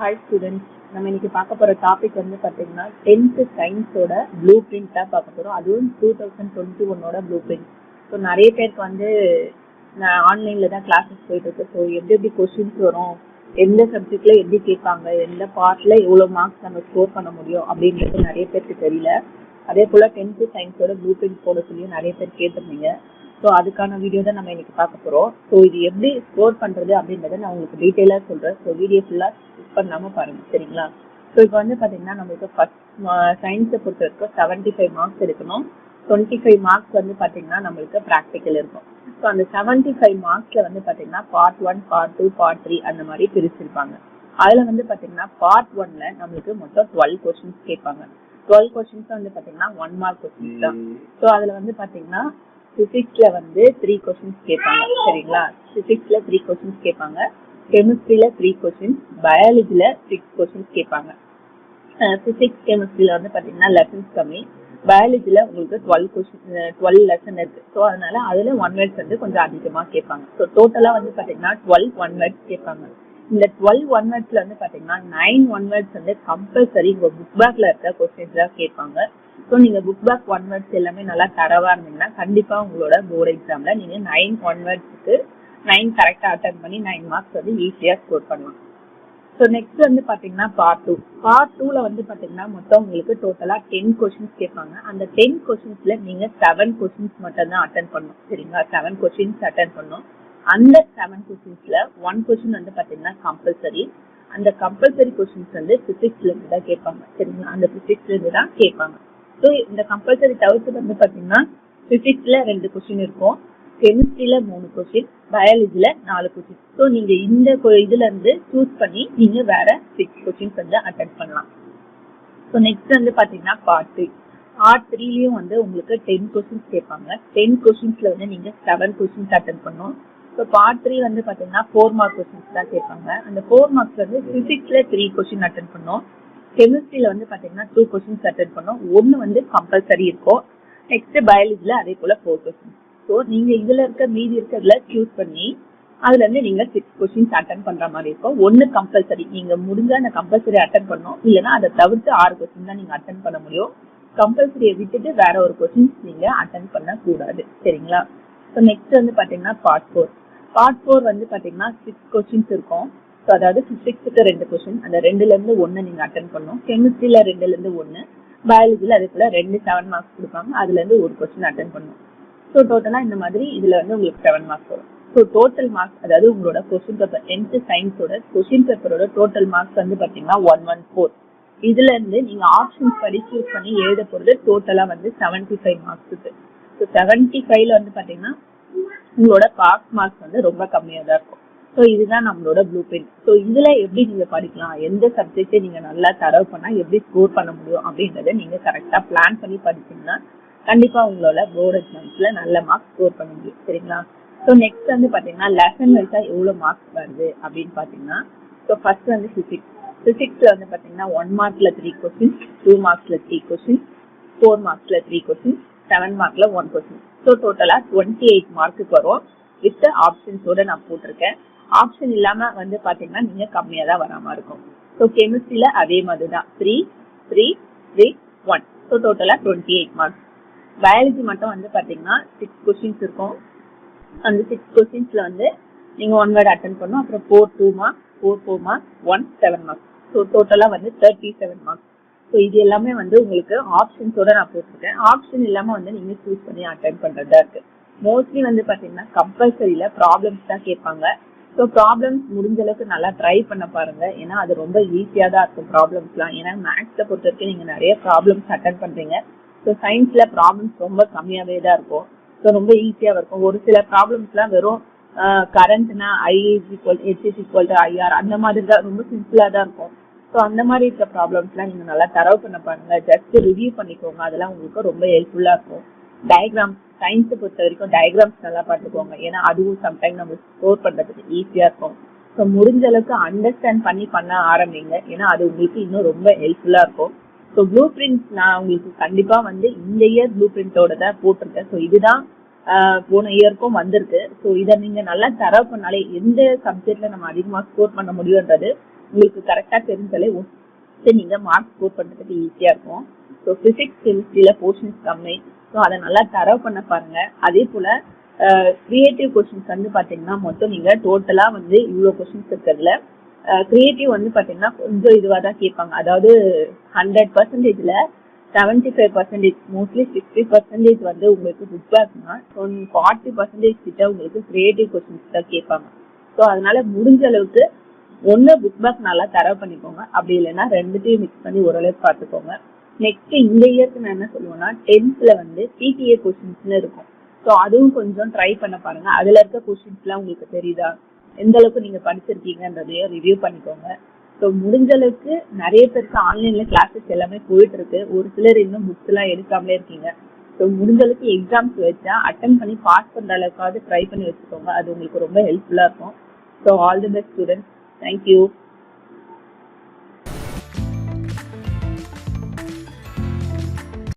Hi students, நம்ம இன்னைக்கு பார்க்க போற டாபிக் வந்து பார்த்தீங்கன்னா 10th சயின்ஸோட ப்ளூ பிரிண்ட் தான் பார்க்க போறோம். அதுவும் 2021 ப்ளூ பிரிண்ட். ஸோ நிறைய பேருக்கு வந்து நான் ஆன்லைன்ல தான் கிளாஸஸ் போயிட்டு இருக்கு. ஸோ எப்படி கொஸ்டின்ஸ் வரும், எந்த சப்ஜெக்ட்ல எப்படி கேட்பாங்க, எந்த பார்ட்ல எவ்வளோ மார்க்ஸ் நம்ம ஸ்கோர் பண்ண முடியும் அப்படின்றது நிறைய பேருக்கு தெரியல. அதே போல 10th சயின்ஸோட ப்ளூ பிரிண்ட் போட சொல்லி நிறைய பேர் கேட்டிருந்தீங்க. ஸோ அதுக்கான வீடியோ தான் நம்ம இன்னைக்கு பார்க்க போறோம். ஸோ இது எப்படி ஸ்கோர் பண்றது அப்படின்றத நான் உங்களுக்கு டீட்டெயிலாக சொல்றேன். ஸோ வீடியோ ஃபுல்லா ஸ்கிப் பண்ணாம பாருங்க, சரிங்களா? ஸோ இப்போ வந்து பாத்தீங்கன்னா நம்மளுக்கு ஃபர்ஸ்ட் சயின்ஸை பொறுத்த வரைக்கும் 75 மார்க்ஸ் எடுக்கணும். 25 மார்க்ஸ் வந்து பாத்தீங்கன்னா நம்மளுக்கு ப்ராக்டிக்கல் இருக்கும். ஸோ அந்த 75 மார்க்ஸ்ல வந்து பாத்தீங்கன்னா பார்ட் 1, பார்ட் 2, பார்ட் 3 அந்த மாதிரி பிரிச்சிருப்பாங்க. அதுல வந்து பாத்தீங்கன்னா பார்ட் 1ல நம்மளுக்கு மொத்தம் 12 கொஸ்டின்ஸ் கேட்பாங்க. 12 கொஸ்டின்ஸ் வந்து பாத்தீங்கன்னா 1 மார்க் கொஸ்டின்ஸ் தான். ஸோ அதுல வந்து பாத்தீங்கன்னா பிசிக்ஸ்ல வந்து 3 கொஸ்டின்ஸ் கேட்பாங்க, சரிங்களா? பிசிக்ஸ்ல 3 கொஸ்டின்ஸ் கேட்பாங்க, கெமிஸ்ட்ரியில 3 கொஸ்டின்ஸ், பயாலஜில 6 கொஸ்டின்ஸ் கேட்பாங்க. பிசிக்ஸ் கெமிஸ்ட்ரியில வந்து பாத்தீங்கன்னா லெசன்ஸ் கம்மி, பயாலஜில உங்களுக்கு 12 லெசன் இருக்கு. ஸோ அதனால அதுல 1 வேர்ட்ஸ் வந்து கொஞ்சம் அதிகமா கேட்பாங்க. ஸோ டோட்டலா வந்து பாத்தீங்கன்னா 12 1 வேர்ட்ஸ் கேட்பாங்க. இந்த 12 1 வேர்ட்ஸ்ல வந்து பாத்தீங்கன்னா 9 1 வேர்ட்ஸ் வந்து கம்பல்சரி உங்க புக் பேக்ல இருக்க கொஸ்டின்ஸ் தான் கேட்பாங்க. ஸோ நீங்க புக் பேக் 1 வேர்ட்ஸ் எல்லாமே நல்லா தரவா இருந்தீங்கன்னா கண்டிப்பா உங்களோட போர்டு எக்ஸாம்ல நீங்க 9 1 வேர்ட்ஸ்க்கு 9 கரெக்டா அட்டன் பண்ணி 9 மார்க்ஸ் வந்து ஈஸியா ஸ்கோர் பண்ணலாம். ஸோ நெக்ஸ்ட் வந்து பாத்தீங்கன்னா பார்ட் 2. பார்ட் 2ல வந்து பாத்தீங்கன்னா மொத்தம் உங்களுக்கு டோட்டலா 10 கொஸ்டின்ஸ் கேட்பாங்க. அந்த 10 கொஸ்டின்ஸ்ல நீங்க 7 கொஸ்டின்ஸ் மட்டும் தான் அட்டன் பண்ணணும், சரிங்களா? 7 கொஸ்டின்ஸ் அட்டன் பண்ணணும். அந்த 7 கொஸ்டின்ஸ்ல 1 கொஸ்டின் வந்து பாத்தீங்கன்னா கம்பல்சரி. அந்த கம்பல்சரி கொஸ்டின்ஸ் வந்து பிசிக்ஸ்ல இருந்து தான் கேட்பாங்க, சரிங்களா? அந்த பிசிக்ஸ்ல இருந்து தான் கேட்பாங்க. ஸோ இந்த கம்பல்சரி தவிர்த்து வந்து பாத்தீங்கன்னா பிசிக்ஸ்ல 2 கொஸ்டின் இருக்கும், கெமிஸ்ட்ரியில 3 கொஸ்டின், பயாலஜில 4 கொஸ்டின். ஸோ நீங்க இந்த இதுல இருந்து சூஸ் பண்ணி நீங்க வேற 6 கொஸ்டின்ஸ் வந்து அட்டென்ட் பண்ணலாம். ஸோ நெக்ஸ்ட் வந்து பாத்தீங்கன்னா பார்ட் 3. பார்ட் 3லயும் வந்து உங்களுக்கு 10 கொஸ்டின்ஸ் கேட்பாங்க. 10 கொஸ்டின்ஸ்ல வந்து நீங்க 7 கொஸ்டின்ஸ் அட்டென்ட் பண்ணணும். ஸோ பார்ட் 3 வந்து பாத்தீங்கன்னா 4 மார்க் கொஸ்டின்ஸ் தான் கேட்பாங்க. அந்த 4 மார்க்ஸ் வந்து பிசிக்ஸ்ல 3 கொஸ்டின் அட்டென்ட் பண்ணணும், கெமிஸ்ட்ரியில வந்து பாத்தீங்கன்னா 2 கொஸ்டின்ஸ் அட்டென்ட் பண்ணோம், 1 வந்து கம்பல்சரி இருக்கும். நெக்ஸ்ட் பயாலஜில அதே போல 4 கொஸ்டின்ஸ். ஸோ நீங்க இதுல இருக்க மீதி இருக்கிறதுல சூஸ் பண்ணி அதுல இருந்து நீங்க 6 கொஸ்டின்ஸ் அட்டென்ட் பண்ற மாதிரி இருக்கும். 1 கம்பல்சரி, நீங்க முடிஞ்சா அந்த கம்பல்சரி அட்டென்ட் பண்ணணும், இல்லைன்னா அதை தவிர்த்து 6 கொஸ்டின் தான் நீங்க அட்டென்ட் பண்ண முடியும். கம்பல்சரியை விட்டுட்டு வேற ஒரு கொஸ்டின்ஸ் நீங்க அட்டென்ட் பண்ண கூடாது, சரிங்களா? ஸோ நெக்ஸ்ட் வந்து பாத்தீங்கன்னா பார்ட் 4. பார்ட் 4 வந்து பாத்தீங்கன்னா 6 கொஸ்டின்ஸ் இருக்கும். ஸோ அதாவது பிசிக்ஸுக்கு 2 கொஸ்டின், அந்த 2ல இருந்து 1 நீங்க அட்டென்ட் பண்ணணும். கெமிஸ்ட்ரியில 2ல இருந்து 1, பயாலஜில அதே போல 2 7 மார்க்ஸ் கொடுப்பாங்க, அதுல இருந்து 1 கொஸ்டின் அட்டென்ட் பண்ணணும். ஸோ டோட்டலா இந்த மாதிரி இதுல வந்து உங்களுக்கு 7 மார்க்ஸ் வரும். ஸோ டோட்டல் மார்க்ஸ், அதாவது உங்களோட கொஸ்டின் பேப்பர் 10th சயின்ஸோட கொஸ்டின் பேப்பரோட டோட்டல் மார்க்ஸ் வந்து பாத்தீங்கன்னா 114. இதுல இருந்து நீங்க ஆப்ஷன்ஸ் படி சூஸ் பண்ணி எழுத போறது டோட்டலா வந்து 75 மார்க்ஸ் இருக்கு. ஸோ 75ல வந்து பாத்தீங்கன்னா உங்களோட பாஸ் மார்க்ஸ் வந்து ரொம்ப கம்மியா தான் இருக்கும். ஸோ இதுதான் நம்மளோட ப்ளூ பிரிண்ட். ஸோ இதுல எப்படி நீங்க படிக்கலாம், எந்த சப்ஜெக்டை நீங்க நல்லா தரவு பண்ணா எப்படி ஸ்கோர் பண்ண முடியும் அப்படின்றத நீங்க கரெக்டா பிளான் பண்ணி படிச்சீங்கன்னா கண்டிப்பா உங்களோட போர்டு எக்ஸாம்ஸ்ல நல்ல மார்க்ஸ் ஸ்கோர் பண்ண முடியும், சரிங்களா? ஸோ நெக்ஸ்ட் வந்து பாத்தீங்கன்னா லெசன் வைஸா எவ்வளவு மார்க்ஸ் வருது அப்படின்னு பாத்தீங்கன்னா, ஸோ ஃபர்ஸ்ட் வந்து பிசிக்ஸ். பிசிக்ஸ்ல வந்து பாத்தீங்கன்னா 1 மார்க்ல 3 question, 2 மார்க்ஸ்ல 3 question, 4 மார்க்ஸ்ல 3 question, 7 மார்க்ல 1 question. So டோட்டலா 28 மார்க்குக்கு வரும். வித் ஆப்ஷன்ஸோட நான் போட்டிருக்கேன். ஆப்ஷன் இல்லாம வந்து பாத்தீங்கன்னா நீங்க கம்மியா தான் வராம இருக்கும். ஸோ கெமிஸ்ட்ரியில அதே மாதிரி தான் 3 3 3 1. ஸோ டோட்டலா 28 மார்க்ஸ். பயாலஜி மட்டும் வந்து பாத்தீங்கன்னா 6 கொஸ்டின்ஸ் இருக்கும். அந்த 6 கொஸ்டின்ஸ்ல வந்து நீங்க 1 வேர்ட் அட்டென்ட் பண்ணணும். அப்புறம் 4 2 மார்க்ஸ், 4 4 மார்க்ஸ், 1 7 மார்க்ஸ். ஸோ டோட்டலா வந்து 37 மார்க்ஸ். ஸோ இது எல்லாமே வந்து உங்களுக்கு ஆப்ஷன்ஸோட நான் போட்டிருக்கேன். ஆப்ஷன் இல்லாம வந்து நீங்க சூஸ் பண்ணி அட்டென்ட் பண்றதா இருக்கு. மோஸ்ட்லி வந்து பாத்தீங்கன்னா கம்பல்சரியில ப்ராப்ளம்ஸ் தான் கேட்பாங்க. ஸோ ப்ராப்ளம்ஸ் முடிஞ்ச அளவுக்கு நல்லா ட்ரை பண்ண பாருங்க, ஏன்னா அது ரொம்ப ஈஸியா தான் இருக்கும் ப்ராப்ளம்ஸ்லாம். ஏன்னா மேக்ஸ்ல பொறுத்த வரைக்கும் நீங்க நிறைய ப்ராப்ளம்ஸ் அட்டென்ட் பண்றீங்க. ஸோ சயின்ஸ்ல ப்ராப்ளம்ஸ் ரொம்ப கம்மியாவே தான் இருக்கும். ஸோ ரொம்ப ஈஸியா இருக்கும். ஒரு சில ப்ராப்ளம்ஸ்லாம் வெறும் கரண்ட்னா I=H=IR அந்த மாதிரி தான், ரொம்ப சிம்பிளா தான் இருக்கும். ஸோ அந்த மாதிரி இருக்க ப்ராப்ளம்ஸ்லாம் நீங்க நல்லா தரவு பண்ண பாருங்க, ஜஸ்ட் ரிவ்யூ பண்ணிக்கோங்க, அதெல்லாம் உங்களுக்கு ரொம்ப ஹெல்ப்ஃபுல்லா இருக்கும். டயக்ராம்ஸ், சயின்ஸை பொறுத்த வரைக்கும் டயக்ராம்ஸ் நல்லா பார்த்துக்கோங்க, ஏன்னா அதுவும் சம்டைம் நம்ம ஸ்கோர் பண்றதுக்கு ஈஸியா இருக்கும். ஸோ முடிஞ்ச அளவுக்கு அண்டர்ஸ்டாண்ட் பண்ண ஆரம்பிங்க, ஏன்னா அது உங்களுக்கு இன்னும் ரொம்ப ஹெல்ப்ஃபுல்லா இருக்கும். ஸோ ப்ளூ பிரிண்ட் நான் உங்களுக்கு கண்டிப்பா வந்து இந்த இயர் ப்ளூ பிரிண்டோட தான் போட்டிருக்கேன். ஸோ இதுதான் போன இயருக்கும் வந்திருக்கு. ஸோ இதை நீங்க நல்லா தரவு பண்ணாலே எந்த சப்ஜெக்ட்ல நம்ம அதிகமா ஸ்கோர் பண்ண முடியும்ன்றது உங்களுக்கு கரெக்டா தெரிஞ்சாலே நீங்க மார்க் ஸ்கோர் பண்றதுக்கு ஈஸியா இருக்கும். ஸோ பிசிக்ஸ் கெமிஸ்ட்ரியில போர்ஷன்ஸ் கம்மி. ஸோ அதை நல்லா தரவு பண்ண பாருங்க. அதே போல கிரியேட்டிவ் கொஸ்டின்ஸ் வந்து பாத்தீங்கன்னா மொத்தம் நீங்க டோட்டலா வந்து இவ்வளவு கொஸ்டின்ஸ் இருக்கிறதுல கிரியேட்டிவ் வந்து பாத்தீங்கன்னா கொஞ்சம் இதுவா தான் கேட்பாங்க. அதாவது 100%ல 75%, மோஸ்ட்லி 60% வந்து உங்களுக்கு புக் பேக்னா 40% கிட்ட உங்களுக்கு கிரியேட்டிவ் கொஸ்டின்ஸ் தான் கேட்பாங்க. ஸோ அதனால முடிஞ்ச அளவுக்கு ஒன்னு புக் பேக் நல்லா தரவு பண்ணிக்கோங்க, அப்படி இல்லைன்னா ரெண்டுத்தையும் மிக்ஸ் பண்ணி ஓரளவுக்கு பார்த்துக்கோங்க. நெக்ஸ்ட் இந்த இயருக்கு நான் என்ன சொல்லுவேன்னா 10th வந்து பிடிஏ கொஸ்டின்ஸ்னு இருக்கும். ஸோ அதுவும் கொஞ்சம் ட்ரை பண்ண பாருங்க. அதுல இருக்க கொஸ்டின்ஸ்லாம் உங்களுக்கு தெரியுதா, எந்த அளவுக்கு நீங்க படிச்சிருக்கீங்கன்றதையும் ரிவ்யூ பண்ணிக்கோங்க. ஸோ முடிஞ்ச அளவுக்கு நிறைய பேருக்கு ஆன்லைன்ல கிளாஸஸ் எல்லாமே போயிட்டு இருக்கு. ஒரு சிலர் இன்னும் புக்ஸ் எல்லாம் எடுக்காமலே இருக்கீங்க. ஸோ முடிஞ்ச அளவுக்கு எக்ஸாம்ஸ் வச்சா அட்டன் பண்ணி பாஸ் பண்ற அளவுக்காவது ட்ரை பண்ணி வச்சுக்கோங்க. அது உங்களுக்கு ரொம்ப ஹெல்ப்ஃபுல்லா இருக்கும். So all the best students. Thank you.